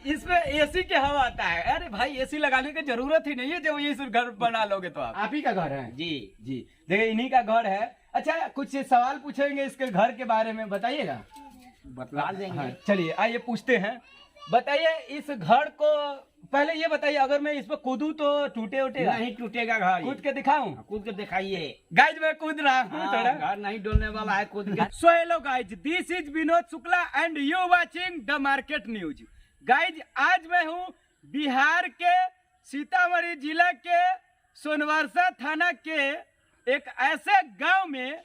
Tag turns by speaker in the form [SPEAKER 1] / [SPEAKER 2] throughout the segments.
[SPEAKER 1] इसमें एसी के हवा आता है। अरे भाई एसी लगाने की जरूरत ही नहीं है जब ये सिर्फ घर बना लोगे तो आप ही का घर है। जी जी देखिए इन्हीं का घर है। अच्छा कुछ सवाल पूछेंगे इसके घर के बारे में बताइएगा।
[SPEAKER 2] बतला देंगे।
[SPEAKER 1] हाँ, चलिए आइए पूछते हैं। बताइए इस घर को पहले ये बताइए अगर मैं इस पर कूदूं तो टूटे उठेगा?
[SPEAKER 2] नहीं टूटेगा घर।
[SPEAKER 1] कूद के दिखाऊं?
[SPEAKER 2] कूद के दिखाइए।
[SPEAKER 1] गाइज मैं कूद रहा हूँ थोड़ा।
[SPEAKER 2] घर नहीं डोलने वाला है कूद के।
[SPEAKER 1] So hello guys this is Vinod Shukla and you watching the market news. Guys आज मैं हूँ बिहार के सीतामढ़ी जिला के सोनवर्षा थाना के एक ऐसे गांव में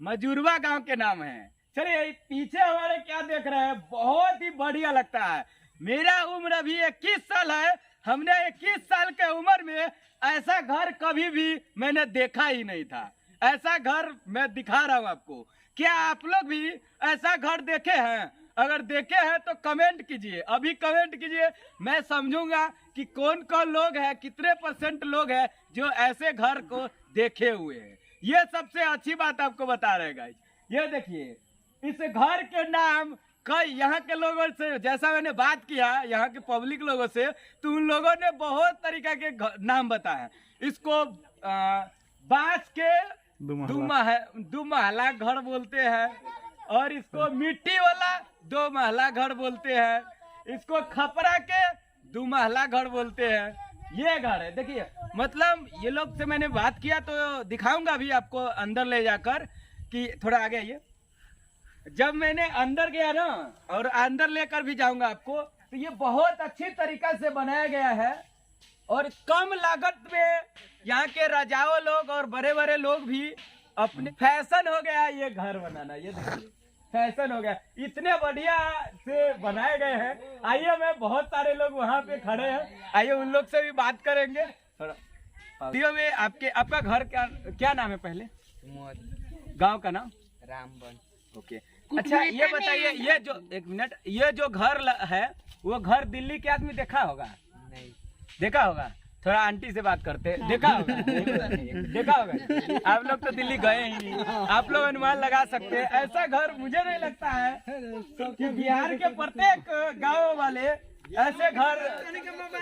[SPEAKER 1] मजूरवा गांव के नाम है। चलिए पीछे हमारे क्या देख रहे हैं बहुत ही बढ़िया लगता है। मेरा उम्र अभी 21 साल है। हमने 21 साल के उम्र में ऐसा घर कभी भी मैंने देखा ही नहीं था। ऐसा घर मैं दिखा रहा हूँ आपको। क्या आप लोग भी ऐसा घर देखे हैं? अगर देखे हैं तो कमेंट कीजिए, अभी कमेंट कीजिए। मैं समझूंगा कि कौन कौन लोग हैं, कितने % लोग हैं जो ऐसे घर को देखे हुए हैं। ये सबसे अच्छी बात आपको बता रहे गाइस। ये देखिए इस घर के नाम कई यहाँ के लोगों से जैसा मैंने बात किया यहाँ के पब्लिक लोगों से तो उन लोगों ने बहुत तरीका के नाम बताए। इसको बांस के दो महला घर बोलते हैं और इसको मिट्टी वाला 2 महला घर बोलते हैं। इसको खपरा के 2 महला घर बोलते हैं। ये घर है देखिए। मतलब ये लोग से मैंने बात किया तो दिखाऊंगा अभी आपको अंदर ले जाकर कि थोड़ा आगे आइए। जब मैंने अंदर गया ना और अंदर लेकर भी जाऊंगा आपको तो ये बहुत अच्छी तरीका से बनाया गया है और कम लागत में यहाँ के राजाओं लोग और बड़े बड़े लोग भी अपने फैशन हो गया ये घर बनाना। ये देखिए फैशन हो गया, इतने बढ़िया से बनाए गए हैं। आइए मैं बहुत सारे लोग वहाँ पे खड़े हैं, आइए उन लोग से भी बात करेंगे थोड़ा। में आपका घर क्या नाम है? पहले गांव का नाम
[SPEAKER 2] रामबन।
[SPEAKER 1] ओके अच्छा ये बताइए ये जो एक मिनट ये जो घर है वो घर दिल्ली के आदमी देखा होगा?
[SPEAKER 2] नहीं
[SPEAKER 1] देखा होगा? थोड़ा आंटी से बात करते देखा होगा? देखा होगा? आप लोग तो दिल्ली गए ही नहीं, आप लोग अनुमान लगा सकते हैं। ऐसा घर मुझे नहीं लगता है कि बिहार के प्रत्येक गांव वाले ऐसे घर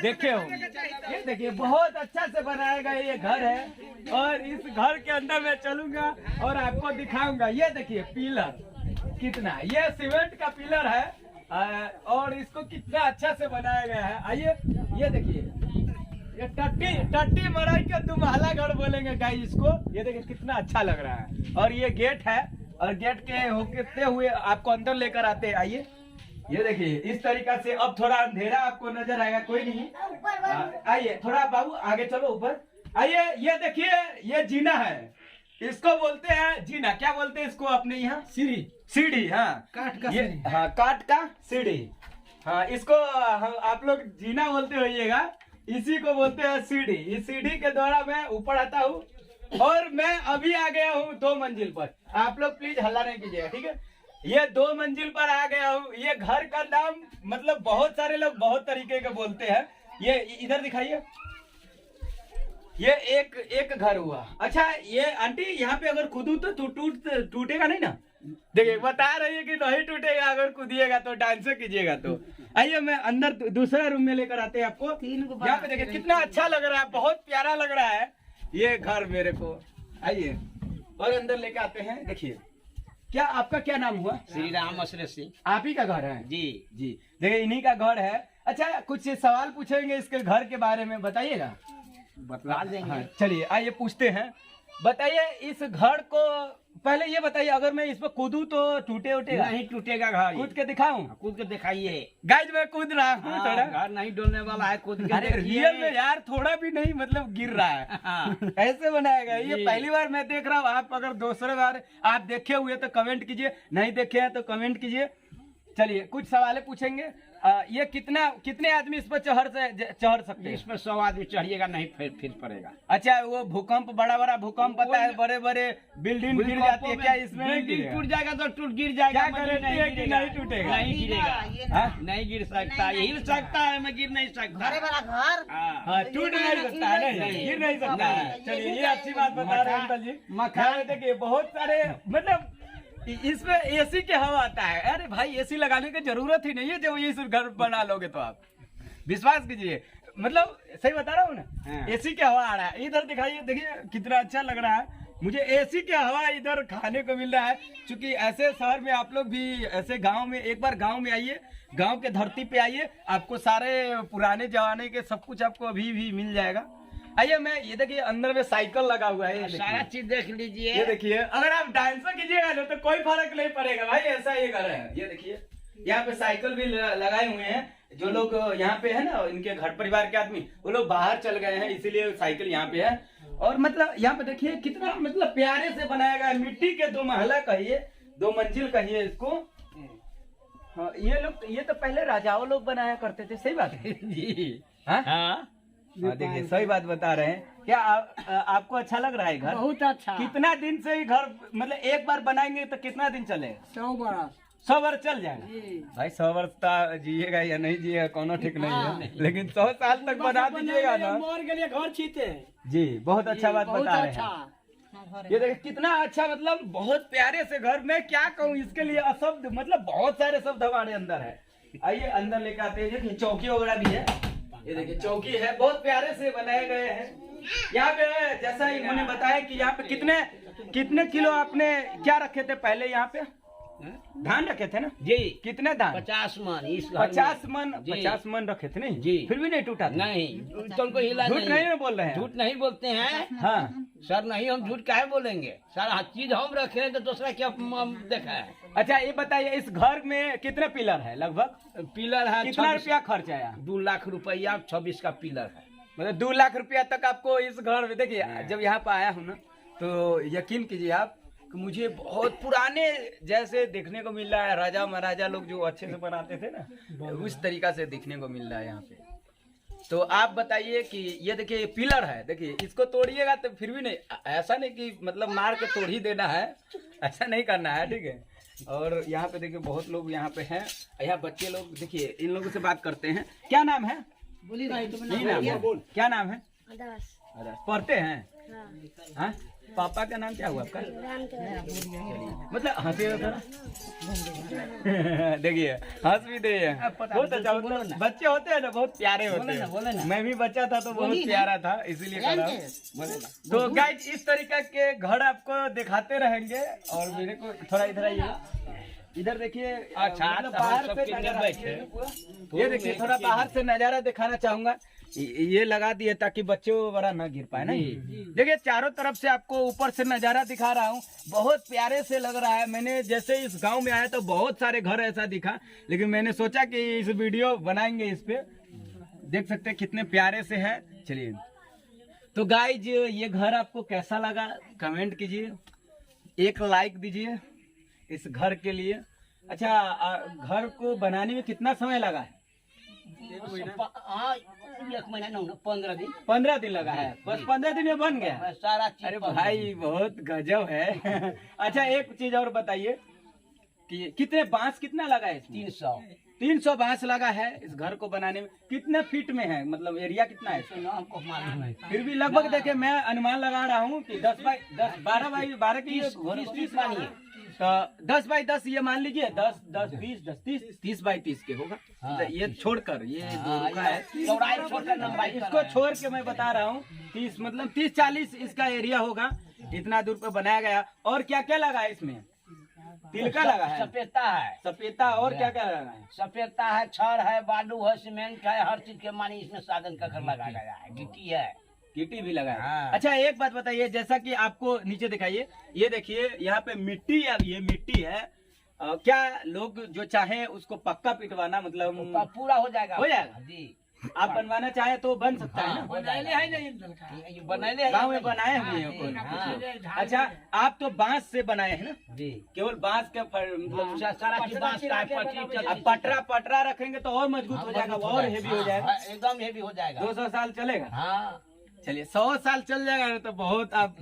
[SPEAKER 1] देखे होंगे। ये देखिए बहुत अच्छा से बनाया गया ये घर है और इस घर के अंदर मैं चलूंगा और आपको दिखाऊंगा। ये देखिए पिलर कितना, ये सीमेंट का पिलर है और इसको कितना अच्छा से बनाया गया है। आइए ये देखिए ये टट्टी मराई के 2 महला घर बोलेंगे गाइस इसको। ये देखिए कितना अच्छा लग रहा है और ये गेट है और गेट के होते हुए आपको अंदर लेकर आते हैं। आइए ये देखिए इस तरीका से। अब थोड़ा अंधेरा आपको नजर आएगा, कोई नहीं। आइए थोड़ा बाबू आगे चलो ऊपर। आइए ये देखिए ये जीना है, इसको बोलते हैं जीना। क्या बोलते हैं इसको अपने यहाँ? सीढ़ी। हाँ
[SPEAKER 2] काट का
[SPEAKER 1] सीढ़ी। हाँ काट का सीढ़ी। हाँ इसको आप लोग जीना बोलते होइएगा, इसी को बोलते हैं सीढ़ी। इस सीढ़ी के द्वारा मैं ऊपर आता हूँ और मैं अभी आ गया हूँ 2 मंजिल पर। आप लोग प्लीज हल्ला नहीं कीजिएगा, ठीक है? ये 2 मंजिल पर आ गया हूँ। ये घर का नाम मतलब बहुत सारे लोग बहुत तरीके के बोलते हैं। ये इधर दिखाइए, ये एक घर हुआ। अच्छा ये आंटी यहाँ पे अगर कूदू तो टूटेगा नहीं ना? देखिए बता रही है कि नहीं टूटेगा अगर कूदिएगा तो, डांस कीजिएगा तो। आइए मैं अंदर दूसरा रूम में लेकर आते हैं आपको। यहाँ पे देखिए कितना अच्छा लग रहा है, बहुत प्यारा लग रहा है ये घर मेरे को। आइए और अंदर लेके आते हैं। देखिए क्या आपका क्या नाम हुआ?
[SPEAKER 2] श्री राम अशरफ सिंह।
[SPEAKER 1] आप ही का घर है?
[SPEAKER 2] जी
[SPEAKER 1] जी देखिए इन्हीं का घर है। अच्छा कुछ सवाल पूछेंगे इसके घर के बारे में बताइएगा।
[SPEAKER 2] बतला देंगे।
[SPEAKER 1] हाँ, चलिए आइए पूछते हैं। बताइए इस घर को पहले ये बताइए अगर मैं इस पर कूदूं तो टूटे उठेगा?
[SPEAKER 2] नहीं टूटेगा घर।
[SPEAKER 1] कूद के दिखाऊं?
[SPEAKER 2] कूद के दिखाइए।
[SPEAKER 1] गाइज मैं कूद रहा हूँ थोड़ा।
[SPEAKER 2] घर नहीं डोलने वाला है कूद के।
[SPEAKER 1] अरे रियल में यार थोड़ा भी नहीं मतलब गिर रहा है। ऐसे बनाया गया। ये पहली बार मैं देख रहा हूँ। आप अगर दूसरे बार आप देखे हुए तो कमेंट कीजिए, नहीं देखे हैं तो कमेंट कीजिए। चलिए कुछ सवाल पूछेंगे। ये कितने आदमी इस पर चढ़ सकते हैं?
[SPEAKER 2] इस पर 100 आदमी चढ़िएगा, नहीं फिर पड़ेगा।
[SPEAKER 1] अच्छा वो भूकंप बड़ा भूकंप पता है, बड़े बड़े बिल्डिंग गिर जाती है क्या इसमें?
[SPEAKER 2] टूट जाएगा तो गिर जाएगा।
[SPEAKER 1] नहीं टूटेगा?
[SPEAKER 2] नहीं गिरेगा, नहीं गिर सकता। हिल सकता है, मैं गिर नहीं सकता।
[SPEAKER 1] हाँ टूट नहीं सकता है, नहीं गिर नहीं सकता है। चलिए ये अच्छी बात बता रहे हैं अंकल जी। देखिए बहुत सारे मतलब इसमें एसी की हवा आता है। अरे भाई एसी लगाने की जरूरत ही नहीं है जब ये घर बना लोगे तो आप विश्वास कीजिए, मतलब सही बता रहा हूँ ना। एसी की हवा आ रहा है, इधर दिखाइए, देखिए कितना अच्छा लग रहा है मुझे। एसी की हवा इधर खाने को मिल रहा है, क्योंकि ऐसे शहर में आप लोग भी ऐसे गांव में एक बार गांव में आइए, गांव के धरती पे आइए, आपको सारे पुराने जमाने के सब कुछ आपको अभी भी मिल जाएगा। आइए मैं ये देखिए अंदर में साइकिल लगा हुआ है,
[SPEAKER 2] सारा चीज देख लीजिए।
[SPEAKER 1] ये देखिए अगर आप डांस कीजिएगा ना तो कोई फर्क नहीं पड़ेगा भाई, ऐसा ये घर है। ये देखिए यहाँ पे साइकिल भी लगाए हुए हैं, जो लोग यहाँ पे है ना इनके घर परिवार के आदमी वो लोग बाहर चल गए हैं इसीलिए साइकिल यहाँ पे है। और मतलब यहाँ पे देखिए कितना मतलब प्यारे से बनाया गया है, मिट्टी के 2 महला कहिए 2 मंजिल कहिए इसको। हाँ ये तो पहले राजाओं लोग बनाया करते थे, सही बात है
[SPEAKER 2] जी
[SPEAKER 1] हाँ
[SPEAKER 2] हाँ
[SPEAKER 1] देखिए सही बात बता रहे हैं। क्या आपको अच्छा लग रहा है घर?
[SPEAKER 3] बहुत अच्छा।
[SPEAKER 1] कितना दिन से ही घर मतलब एक बार बनाएंगे तो कितना दिन चलेगा?
[SPEAKER 3] 100 बरस।
[SPEAKER 1] 100 वर्ष चल जाएगा भाई। 100 वर्ष तक जिएगा या नहीं जिएगा कोनो ठीक नहीं है, लेकिन 100 साल तक बना दीजिएगा ना।
[SPEAKER 3] मर के लिए घर छीते
[SPEAKER 1] जी बहुत अच्छा बात
[SPEAKER 3] बहुत
[SPEAKER 1] बता रहे
[SPEAKER 3] अच्छा।
[SPEAKER 1] हैं। ये देखिए कितना अच्छा, मतलब बहुत प्यारे से घर। मैं क्या कहूँ इसके लिए अशब्द, मतलब बहुत सारे शब्द हमारे अंदर है। आइए अंदर लेकर आते हैं। देखिए चौकी वगैरह भी है, ये देखिए चौकी है, बहुत प्यारे से बनाए गए हैं। यहाँ पे जैसा इन्होंने बताया कि यहाँ पे कितने किलो आपने क्या रखे थे पहले? यहाँ पे धान रखे थे ना
[SPEAKER 2] जी।
[SPEAKER 1] कितने धान?
[SPEAKER 2] 50 मन। इस घर में
[SPEAKER 1] 50 मन रखे थे नहीं
[SPEAKER 2] जी।
[SPEAKER 1] फिर भी नहीं टूटा था?
[SPEAKER 2] नहीं तुमको हिला
[SPEAKER 1] झूठ नहीं ना बोल रहे हैं?
[SPEAKER 2] झूठ नहीं बोलते हैं
[SPEAKER 1] हाँ
[SPEAKER 2] सर, नहीं हम झूठ काहे बोलेंगे? सारा चीज हम रखे हैं तो दूसरा क्या देखा है?
[SPEAKER 1] अच्छा ये बताइए इस घर में कितने पिलर है लगभग?
[SPEAKER 2] पिलर है
[SPEAKER 1] कितना रुपया खर्च आया?
[SPEAKER 2] 2 लाख रुपया 26 का पिलर है।
[SPEAKER 1] मतलब 2 लाख रुपया तक आपको इस घर में। देखिए जब यहाँ पे आया हूँ ना तो यकीन कीजिए आप कि मुझे बहुत पुराने जैसे देखने को मिल रहा है। राजा महाराजा लोग जो अच्छे से बनाते थे ना उस तरीका से देखने को मिल रहा है यहाँ पे। तो आप बताइए कि ये देखिए पिलर है, देखिए इसको तोड़िएगा तो फिर भी नहीं, ऐसा नहीं कि मतलब मार के तोड़ ही देना है, ऐसा नहीं करना है, ठीक है। और यहाँ पे देखिए बहुत लोग यहाँ पे हैं, यहाँ बच्चे लोग। देखिए इन लोगों से बात करते हैं। क्या नाम है?
[SPEAKER 3] बोली भाई तुम
[SPEAKER 1] नहीं नाम है, क्या नाम है?
[SPEAKER 4] आदर्श।
[SPEAKER 1] पढ़ते हैं?
[SPEAKER 4] हाँ।
[SPEAKER 1] हाँ पापा का नाम क्या हुआ आपका? मतलब हंसी देखिए हंस भी दे बहुत अच्छा। मतलब बच्चे होते हैं ना बहुत प्यारे होते हैं। मैं भी बच्चा था तो बहुत प्यारा था, इसीलिए कर रहा हूं। तो गाइस इस तरीके के घर आपको दिखाते रहेंगे। और मेरे को थोड़ा इधर आइए, इधर देखिए।
[SPEAKER 2] अच्छा,
[SPEAKER 1] मतलब
[SPEAKER 2] तो
[SPEAKER 1] बाहर
[SPEAKER 2] हम
[SPEAKER 1] से
[SPEAKER 2] सब कितने
[SPEAKER 1] नजारा
[SPEAKER 2] बैठे?
[SPEAKER 1] ये देखिए थोड़ा बाहर से नजारा दिखाना चाहूंगा। ये लगा दिए ताकि बच्चे बड़ा ना गिर पाए ना। देखिए चारों तरफ से आपको ऊपर से नजारा दिखा रहा हूँ, बहुत प्यारे से लग रहा है। मैंने जैसे इस गांव में आया तो बहुत सारे घर ऐसा दिखा, लेकिन मैंने सोचा कि इस वीडियो बनाएंगे इस पे। देख सकते हैं कितने प्यारे से है। चलिए तो गाइज ये घर आपको कैसा लगा कमेंट कीजिए, एक लाइक दीजिए इस घर के लिए। अच्छा घर को बनाने में कितना समय लगा है?
[SPEAKER 2] हाँ 1 महीना नहीं 15 दिन।
[SPEAKER 1] 15 दिन लगा है, बस 15 दिन में बन गया?
[SPEAKER 2] सारा चीज।
[SPEAKER 1] अरे भाई बहुत गजब है। अच्छा एक चीज और बताइए कि कितने बांस कितना लगा है इसमें? 300 बांस लगा है इस घर को बनाने में। कितने फीट में है, मतलब एरिया कितना है?
[SPEAKER 2] हमको मालूम है।
[SPEAKER 1] फिर भी लगभग देखिए मैं अनुमान लगा रहा हूँ कि 10 बाई 12 बाई 12 की
[SPEAKER 2] 30 मानिए
[SPEAKER 1] तो 10 बाई 10 ये मान लीजिए 10 10 20 10 30 बाई 30 के होगा।
[SPEAKER 2] हाँ।
[SPEAKER 1] ये छोड़कर ये दोनों का है
[SPEAKER 2] चौड़ाई छोड़कर लंबाई
[SPEAKER 1] इसको छोड़ के मैं बता रहा हूँ 30 मतलब 30-40 इसका एरिया होगा। इतना दूर पे बनाया गया। और क्या क्या लगा है इसमें? तिलका लगा है,
[SPEAKER 2] सपेता है,
[SPEAKER 1] सपेता, और क्या क्या लगा है?
[SPEAKER 2] सपेता है, छड़ है, बालू है, सीमेंट है, हर चीज के मानी इसमें साधन का घर लगा गया है। गिट्टी है,
[SPEAKER 1] गिट्टी भी लगा है।
[SPEAKER 2] हाँ।
[SPEAKER 1] अच्छा एक बात बताइए, जैसा कि आपको नीचे दिखाइए, ये देखिए यहाँ पे मिट्टी ये मिट्टी है। क्या लोग जो चाहे उसको पक्का पिटवाना मतलब
[SPEAKER 2] पूरा हो जाएगा जी।
[SPEAKER 1] आप बनवाना चाहे तो बन सकता है ना?
[SPEAKER 3] बनाइले है नहीं
[SPEAKER 2] बनाइले
[SPEAKER 1] गाँव में बनाए हुए हैं कोई ना कुछ लोग। अच्छा आप तो बांस से बनाए हैं ना?
[SPEAKER 2] जी
[SPEAKER 1] केवल बांस का मतलब
[SPEAKER 2] सारा चीज बांस का है, पटरी
[SPEAKER 1] अब पटरा रखेंगे तो और मजबूत हो जाएगा, वो और हेवी हो जाएगा।
[SPEAKER 2] एकदम हेवी हो जाएगा।
[SPEAKER 1] 200 साल चलेगा।
[SPEAKER 2] हाँ
[SPEAKER 1] चलिए 100 साल चल जाएगा ना, तो बहुत आप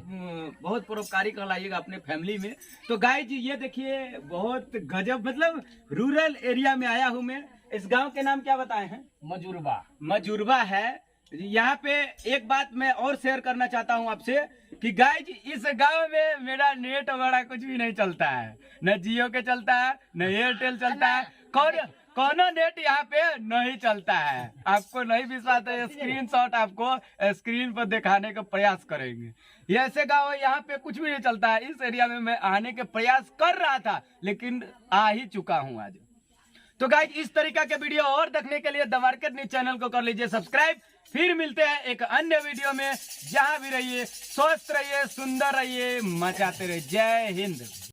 [SPEAKER 1] बहुत परोपकारी कहलाइएगा अपने फैमिली में। तो गाय जी ये देखिए बहुत गजब, मतलब रूरल एरिया में आया हूँ मैं। इस गांव के नाम क्या बताए हैं?
[SPEAKER 2] मजूरबा।
[SPEAKER 1] मजूरबा है। यहाँ पे एक बात मैं और शेयर करना चाहता हूँ आपसे कि गाइज इस गांव में मेरा नेट वगैरह कुछ भी नहीं चलता है, न जियो के चलता है, न एयरटेल चलता है, कौन नेट यहाँ पे नहीं चलता है। आपको नहीं विश्वास है, स्क्रीनशॉट आपको स्क्रीन पर दिखाने का प्रयास करेंगे। ये ऐसे गाँव है यहाँ पे कुछ भी नहीं चलता है। इस एरिया में मैं आने के प्रयास कर रहा था लेकिन आ ही चुका हूँ आज। तो गाइज इस तरीका के वीडियो और देखने के लिए द मार्केट न्यूज चैनल को कर लीजिए सब्सक्राइब। फिर मिलते हैं एक अन्य वीडियो में। जहां भी रहिए स्वस्थ रहिए, सुंदर रहिए, मचाते रहिए। जय हिंद।